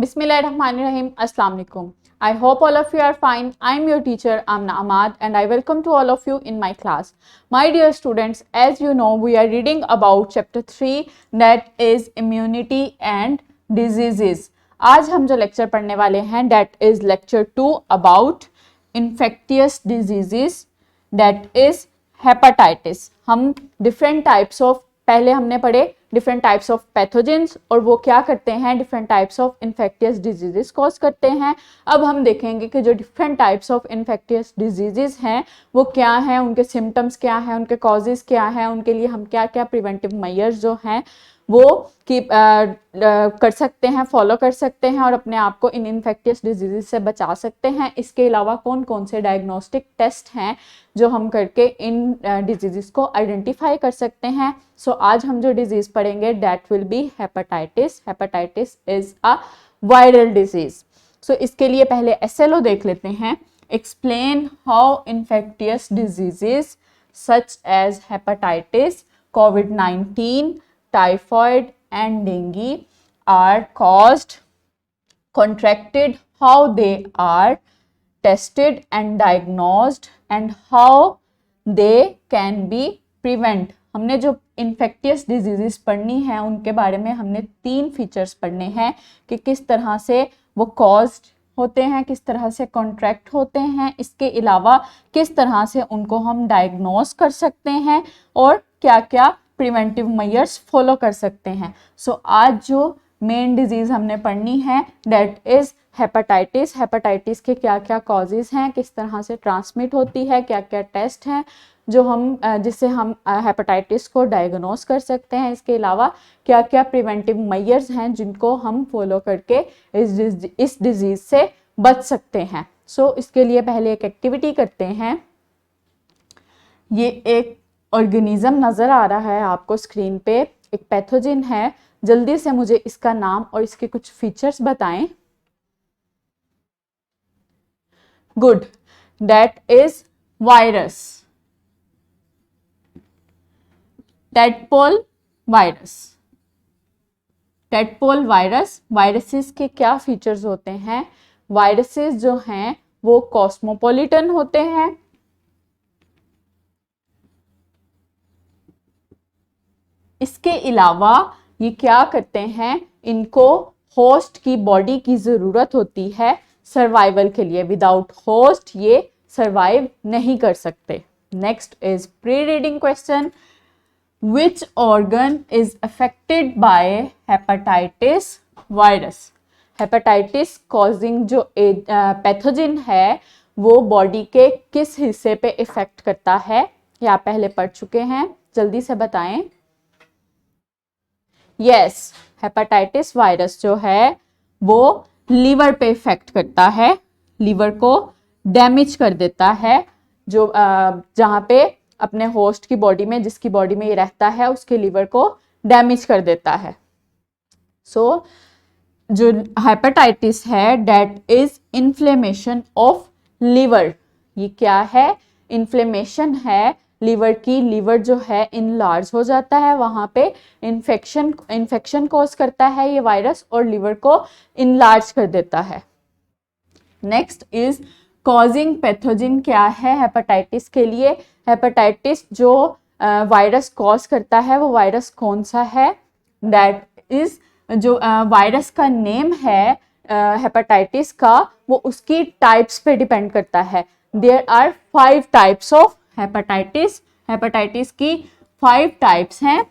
Bismillahirrahmanirrahim. Assalamu alaikum. I hope all of you are fine. I am your teacher Amna Ahmad and I welcome to all of you in my class. My dear students, as you know, we are reading about chapter 3 that is immunity and diseases. आज हम जो lecture पढ़ने वाले हैं that is lecture 2 about infectious diseases that is hepatitis. हम different types of पहले हमने पढ़े डिफरेंट टाइप्स ऑफ पैथोजेंस और वो क्या करते हैं, different types of infectious diseases cause करते हैं. अब हम देखेंगे कि जो different types of infectious diseases हैं वो क्या हैं, उनके सिम्टम्स क्या हैं, उनके कॉजेज क्या हैं, उनके लिए हम क्या क्या प्रिवेंटिव मेजर्स जो हैं वो कर सकते हैं, फॉलो कर सकते हैं और अपने आप को इन इन्फेक्टियस डिजीज़ से बचा सकते हैं. इसके अलावा कौन कौन से डायग्नोस्टिक टेस्ट हैं जो हम करके इन डिजीज़ को आइडेंटिफाई कर सकते हैं. सो आज हम जो डिजीज़ पढ़ेंगे that will be hepatitis. Hepatitis is a viral disease. So इसके लिए पहले SLO देख लेते हैं. Explain how infectious disease such as hepatitis, COVID-19, typhoid and dengue are caused, contracted, how they are tested and diagnosed and how they can be prevent. हमने जो infectious diseases पढ़नी है उनके बारे में हमने 3 फीचर्स पढ़ने हैं कि किस तरह से वो कॉज्ड होते हैं, किस तरह से कॉन्ट्रैक्ट होते हैं, इसके अलावा किस तरह से उनको हम डायग्नोस कर सकते हैं और क्या क्या प्रिवेंटिव मेजर्स फॉलो कर सकते हैं. सो आज जो मेन डिजीज़ हमने पढ़नी है दैट इज़ हेपेटाइटिस. हेपेटाइटिस के क्या क्या कॉजेज़ हैं, किस तरह से ट्रांसमिट होती है, क्या क्या टेस्ट हैं जो हम जिससे हम हेपेटाइटिस को डायग्नोस कर सकते हैं. इसके अलावा क्या क्या प्रिवेंटिव मेजर्स हैं जिनको हम फॉलो करके इस डिजीज़ से बच सकते हैं. सो इसके लिए पहले एक एक्टिविटी करते हैं. ये एक ऑर्गेनिज्म नज़र आ रहा है आपको स्क्रीन पे, एक पैथोजन है. जल्दी से मुझे इसका नाम और इसके कुछ फीचर्स बताएं. Good, that is virus, tadpole virus. Tadpole virus. Viruses के क्या फीचर्स होते हैं? वायरसेस जो हैं वो कॉस्मोपॉलिटन होते हैं. इसके अलावा ये क्या करते हैं, इनको होस्ट की बॉडी की ज़रूरत होती है सर्वाइवल के लिए. विदाउट होस्ट ये सर्वाइव नहीं कर सकते. Next is pre reading question. Which organ is affected by hepatitis virus? Hepatitis causing जो पैथोजन है वो बॉडी के किस हिस्से पे इफेक्ट करता है? ये आप पहले पढ़ चुके हैं, जल्दी से बताएं. यस, हेपेटाइटिस वायरस जो है वो लीवर पे इफेक्ट करता है, लीवर को डैमेज कर देता है. जो जहाँ पे अपने होस्ट की बॉडी में, जिसकी बॉडी में ये रहता है, उसके लीवर को डैमेज कर देता है. सो जो हेपेटाइटिस है that is inflammation of liver. ये क्या है? इन्फ्लेमेशन है लीवर की. लीवर जो है इनलार्ज हो जाता है, वहाँ पे इन्फेक्शन कॉज करता है ये वायरस और लीवर को इनलार्ज कर देता है. Next is causing pathogen. क्या है हेपेटाइटिस के लिए? हेपेटाइटिस जो वायरस कॉज करता है वो वायरस कौन सा है? दैट इज जो वायरस का नेम है हेपेटाइटिस का वो उसकी टाइप्स पे डिपेंड करता है. There are 5 types of hepatitis. Hepatitis की 5 टाइप्स हैं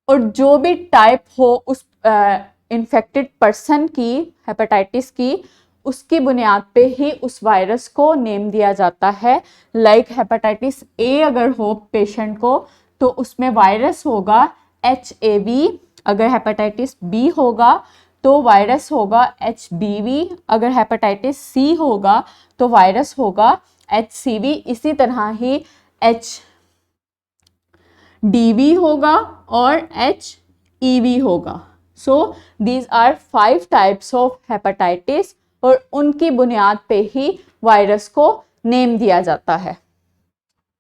और जो भी टाइप हो उस इन्फेक्टेड पर्सन की हेपेटाइटिस की, उसकी बुनियाद पे ही उस वायरस को नेम दिया जाता है. लाइक हेपेटाइटिस ए अगर हो पेशेंट को तो उसमें वायरस होगा HAV. अगर हेपेटाइटिस बी होगा तो वायरस होगा HBV. अगर हेपेटाइटिस सी होगा तो वायरस होगा HCV. इसी तरह ही HDV होगा और HEV होगा. So these are 5 types of hepatitis और उनकी बुनियाद पे ही वायरस को नेम दिया जाता है.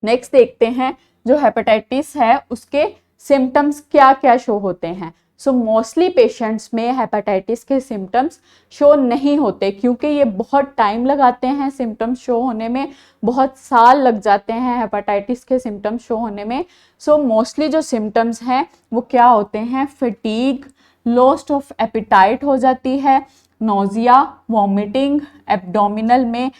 नेक्स्ट देखते हैं जो हेपेटाइटिस है उसके सिम्टम्स क्या क्या शो होते हैं. सो मोस्टली पेशेंट्स में हेपेटाइटिस के सिम्टम्स शो नहीं होते, क्योंकि ये बहुत टाइम लगाते हैं सिम्टम्स शो होने में, बहुत साल लग जाते हैं हेपेटाइटिस के सिम्टम्स शो होने में। सो मोस्टली जो सिम्टम्स हैं वो क्या होते हैं, फटीग, लॉस ऑफ एपिटाइट हो जाती है, नोजिया, वॉमिटिंग, एब्डोमिनल में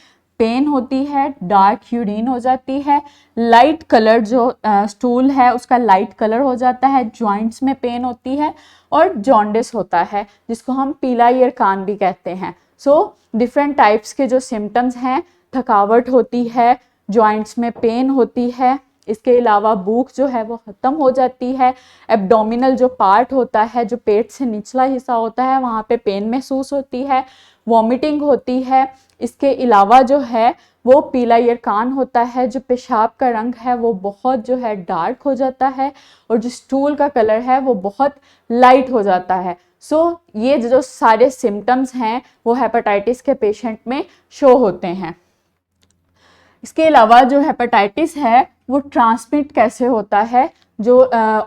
पेन होती है, डार्क यूरिन हो जाती है, लाइट कलर जो स्टूल है उसका लाइट कलर हो जाता है, जॉइंट्स में पेन होती है और जॉन्डिस होता है जिसको हम पीला ईयर कान भी कहते हैं। सो डिफरेंट टाइप्स के जो सिम्टम्स हैं, थकावट होती है, जॉइंट्स में पेन होती है, इसके अलावा भूख जो है वो ख़त्म हो जाती है, एब्डोमिनल जो पार्ट होता है, जो पेट से निचला हिस्सा होता है, वहाँ पे पेन महसूस होती है, वॉमिटिंग होती है। इसके अलावा जो है वो पीला ईयर कान होता है, जो पेशाब का रंग है वो बहुत जो है डार्क हो जाता है और जो स्टूल का कलर है वो बहुत लाइट हो जाता है। सो ये जो सारे सिम्टम्स हैं वो हेपेटाइटिस के पेशेंट में शो होते हैं। इसके अलावा जो हेपेटाइटिस है वो ट्रांसमिट कैसे होता है, जो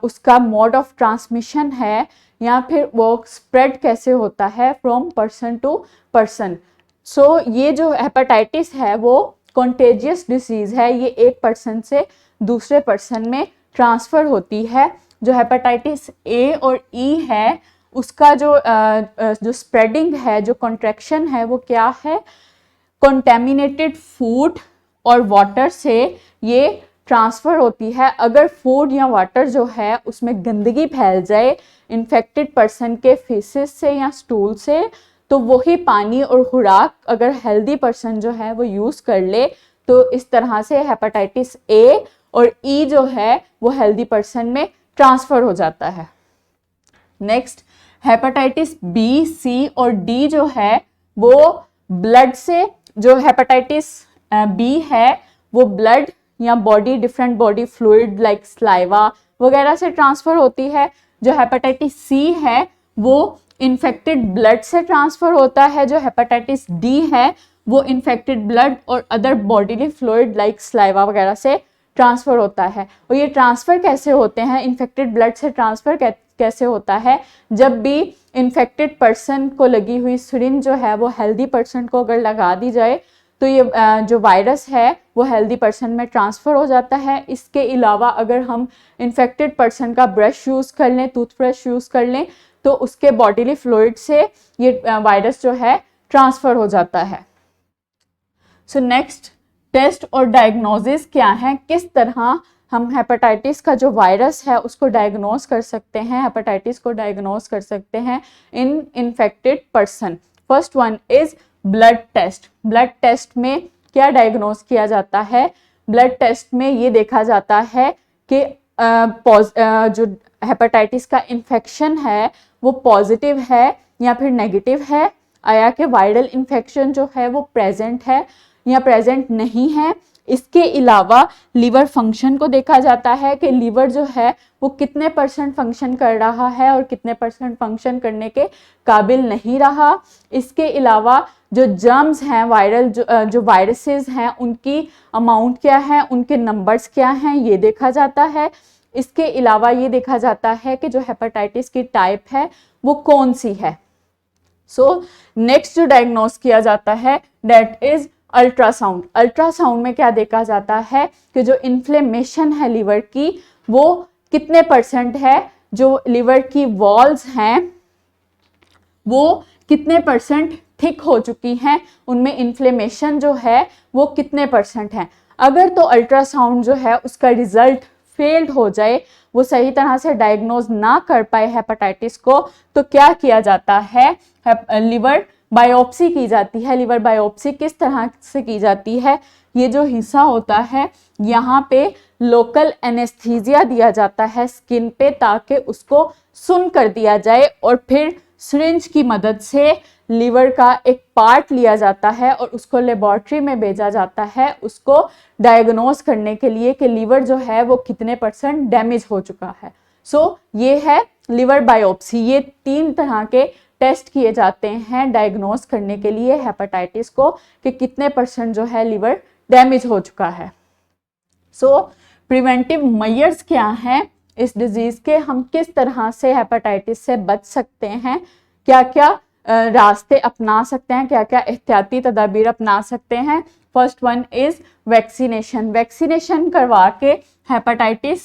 उसका मोड ऑफ ट्रांसमिशन है, या फिर वो स्प्रेड कैसे होता है फ्रॉम पर्सन टू पर्सन। सो ये जो हेपेटाइटिस है वो कॉन्टेजियस डिसीज़ है, ये एक पर्सन से दूसरे पर्सन में ट्रांसफ़र होती है। जो हेपेटाइटिस ए और ई है उसका जो स्प्रेडिंग है, जो कॉन्ट्रैक्शन है वो क्या है, कंटेमिनेटेड फूड और वाटर से ये ट्रांसफ़र होती है। अगर फूड या वाटर जो है उसमें गंदगी फैल जाए इन्फेक्टेड पर्सन के फेसेस से या स्टूल से, तो वही पानी और खुराक अगर हेल्दी पर्सन जो है वो यूज़ कर ले, तो इस तरह से हेपेटाइटिस ए और ई जो है वो हेल्दी पर्सन में ट्रांसफ़र हो जाता है। नेक्स्ट, हेपेटाइटिस बी, सी और डी जो है वो ब्लड से, जो हेपेटाइटिस बी है वो ब्लड या body, different body fluid like saliva वगैरह से ट्रांसफ़र होती है। जो हेपेटाइटिस सी है वो इन्फेक्टेड ब्लड से ट्रांसफ़र होता है। जो हेपेटाइटिस डी है वो इन्फेक्टेड ब्लड और other bodily fluid like saliva वगैरह से ट्रांसफ़र होता है। और ये ट्रांसफ़र कैसे होते हैं, इन्फेक्टेड ब्लड से ट्रांसफ़र कैसे होता है, जब भी इन्फेक्टेड पर्सन को लगी हुई सिरिंज जो है वो हेल्दी पर्सन को अगर लगा दी जाए तो ये जो वायरस है वो हेल्दी पर्सन में ट्रांसफ़र हो जाता है। इसके अलावा अगर हम इन्फेक्टेड पर्सन का ब्रश यूज़ कर लें, टूथब्रश यूज़ कर लें, तो उसके बॉडीली फ्लूइड से ये वायरस जो है ट्रांसफ़र हो जाता है। सो नेक्स्ट, टेस्ट और डायग्नोसिस क्या है, किस तरह हम हेपेटाइटिस का जो वायरस है उसको डायग्नोस कर सकते हैं, हेपेटाइटिस को डायग्नोस कर सकते हैं in infected person. First one is blood test. Blood test में क्या डायग्नोस किया जाता है, ब्लड टेस्ट में ये देखा जाता है कि जो हेपेटाइटिस का इन्फेक्शन है वो पॉजिटिव है या फिर नेगेटिव है, आया कि वायरल इन्फेक्शन जो है वो प्रेजेंट है या प्रेजेंट नहीं है। इसके अलावा लीवर फंक्शन को देखा जाता है कि लीवर जो है वो कितने % फंक्शन कर रहा है और कितने % फंक्शन करने के काबिल नहीं रहा। इसके अलावा जो जर्म्स हैं, वायरल जो वायरसेस हैं उनकी अमाउंट क्या है, उनके नंबर्स क्या हैं, ये देखा जाता है। इसके अलावा ये देखा जाता है कि जो हेपेटाइटिस की टाइप है वो कौन सी है। सो नेक्स्ट जो डायग्नोस किया जाता है दैट इज अल्ट्रासाउंड। अल्ट्रासाउंड में क्या देखा जाता है कि जो इन्फ्लेमेशन है लीवर की वो कितने % है, जो लीवर की वॉल्स हैं वो कितने % थिक हो चुकी हैं, उनमें इन्फ्लेमेशन जो है वो कितने % है। अगर तो अल्ट्रासाउंड जो है उसका रिजल्ट फेल्ड हो जाए, वो सही तरह से डायग्नोज ना कर पाए हेपेटाइटिस को, तो क्या किया जाता है, लिवर बायोप्सी की जाती है। लिवर बायोप्सी किस तरह से की जाती है, ये जो हिस्सा होता है यहाँ पे लोकल एनेस्थीसिया दिया जाता है स्किन पे, ताकि उसको सुन कर दिया जाए और फिर सिरिंज की मदद से लीवर का एक पार्ट लिया जाता है और उसको लेबोरेटरी में भेजा जाता है उसको डायग्नोस करने के लिए कि लीवर जो है वो कितने % डैमेज हो चुका है। सो ये है लिवर बायोप्सी। ये 3 तरह के टेस्ट किए जाते हैं डायग्नोस करने के लिए हेपेटाइटिस को कि कितने % जो है लिवर डैमेज हो चुका है। सो प्रिवेंटिव मेजर्स क्या हैं इस डिजीज के, हम किस तरह से हेपेटाइटिस से बच सकते हैं, क्या क्या रास्ते अपना सकते हैं, क्या क्या एहतियाती तदाबीर अपना सकते हैं। First one is vaccination. Vaccination करवा के हेपेटाइटिस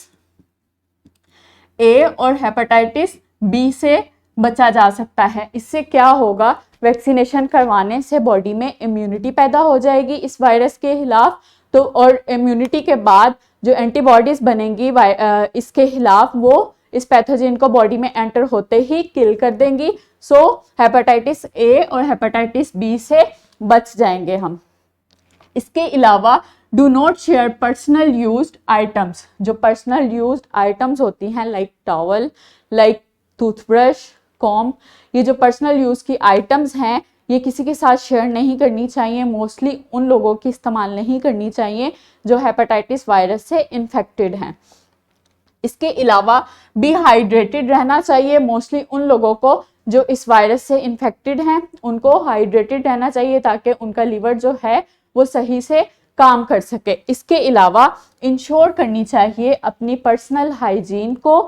ए और हेपेटाइटिस बी से बचा जा सकता है। इससे क्या होगा, वैक्सीनेशन करवाने से बॉडी में इम्यूनिटी पैदा हो जाएगी इस वायरस के खिलाफ, तो और इम्यूनिटी के बाद जो एंटीबॉडीज बनेंगी इसके खिलाफ, वो इस पैथोजन को बॉडी में एंटर होते ही किल कर देंगी। सो हेपेटाइटिस ए और हेपेटाइटिस बी से बच जाएंगे हम। इसके अलावा do not share personal used items. जो पर्सनल यूज्ड आइटम्स होती हैं like towel, like toothbrush, com, ये जो पर्सनल यूज की आइटम्स हैं ये किसी के साथ शेयर नहीं करनी चाहिए। मोस्टली उन लोगों की इस्तेमाल नहीं करनी चाहिए जो हेपेटाइटिस वायरस से इन्फेक्टेड हैं। इसके अलावा बी हाइड्रेटेड रहना चाहिए। मोस्टली उन लोगों को जो इस वायरस से इन्फेक्टेड हैं उनको हाइड्रेटेड रहना चाहिए ताकि उनका लीवर जो है वो सही से काम कर सके। इसके अलावा इंश्योर करनी चाहिए अपनी पर्सनल हाइजीन को।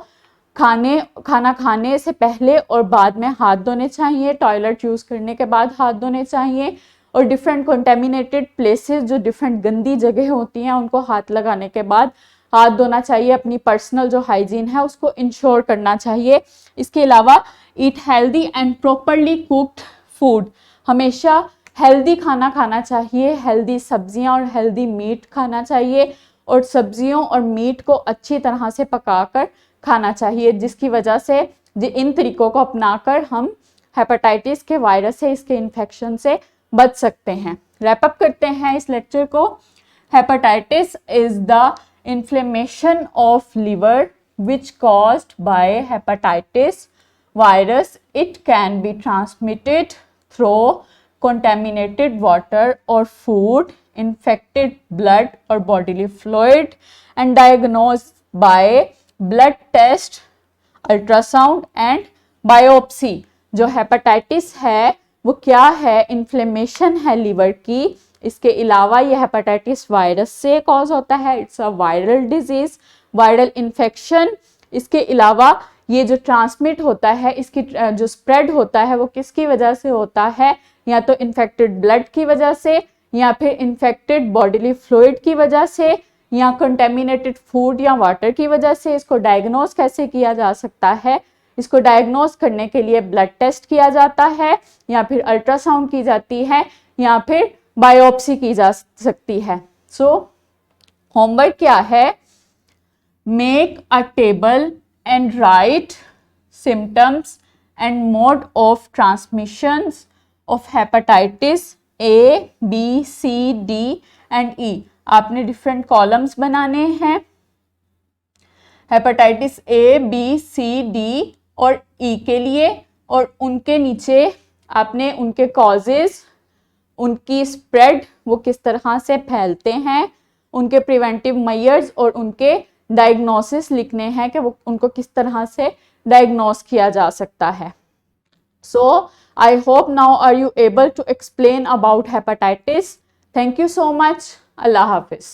खाना खाने से पहले और बाद में हाथ धोने चाहिए, टॉयलेट यूज़ करने के बाद हाथ धोने चाहिए, और डिफरेंट कंटेमिनेटेड प्लेसेस, जो डिफरेंट गंदी जगह होती हैं, उनको हाथ लगाने के बाद हाथ धोना चाहिए। अपनी पर्सनल जो हाइजीन है उसको इंश्योर करना चाहिए। इसके अलावा eat healthy and properly cooked food. हमेशा हेल्दी खाना खाना चाहिए, हेल्दी सब्जियां और हेल्दी मीट खाना चाहिए, और सब्जियों और मीट को अच्छी तरह से पकाकर खाना चाहिए, जिसकी वजह से इन तरीकों को अपनाकर हम हेपेटाइटिस के वायरस से, इसके इन्फेक्शन से बच सकते हैं। रैप अप करते हैं इस लेक्चर को। Hepatitis is the inflammation of liver which caused by hepatitis virus. It can be transmitted through contaminated water or food, infected blood or bodily fluid, and diagnosed by blood test, ultrasound and biopsy. जो hepatitis है वो क्या है, inflammation है liver की। इसके अलावा ये हेपेटाइटिस वायरस से कॉज होता है, it's a viral disease, viral infection. इसके अलावा ये जो ट्रांसमिट होता है, इसकी जो स्प्रेड होता है वो किसकी वजह से होता है, या तो इन्फेक्टेड ब्लड की वजह से, या फिर इन्फेक्टेड बॉडीली फ्लूइड की वजह से, या कंटेमिनेटेड फूड या वाटर की वजह से। इसको डायग्नोज कैसे किया जा सकता है, इसको डायग्नोज करने के लिए ब्लड टेस्ट किया जाता है, या फिर अल्ट्रासाउंड की जाती है, या फिर बायोप्सी की जा सकती है। सो होमवर्क क्या है, make a table and write symptoms and mode of transmissions of hepatitis A, B, C, D and E. आपने डिफरेंट कॉलम्स बनाने हैं hepatitis A, B, C, D और E के लिए, और उनके नीचे आपने उनके कॉजेज, उनकी स्प्रेड, वो किस तरह से फैलते हैं, उनके प्रिवेंटिव मेजर्स और उनके डायग्नोसिस लिखने हैं कि वो उनको किस तरह से डायग्नोस किया जा सकता है। So I hope now are you able to explain about hepatitis. Thank you so much. अल्लाह हाफिज।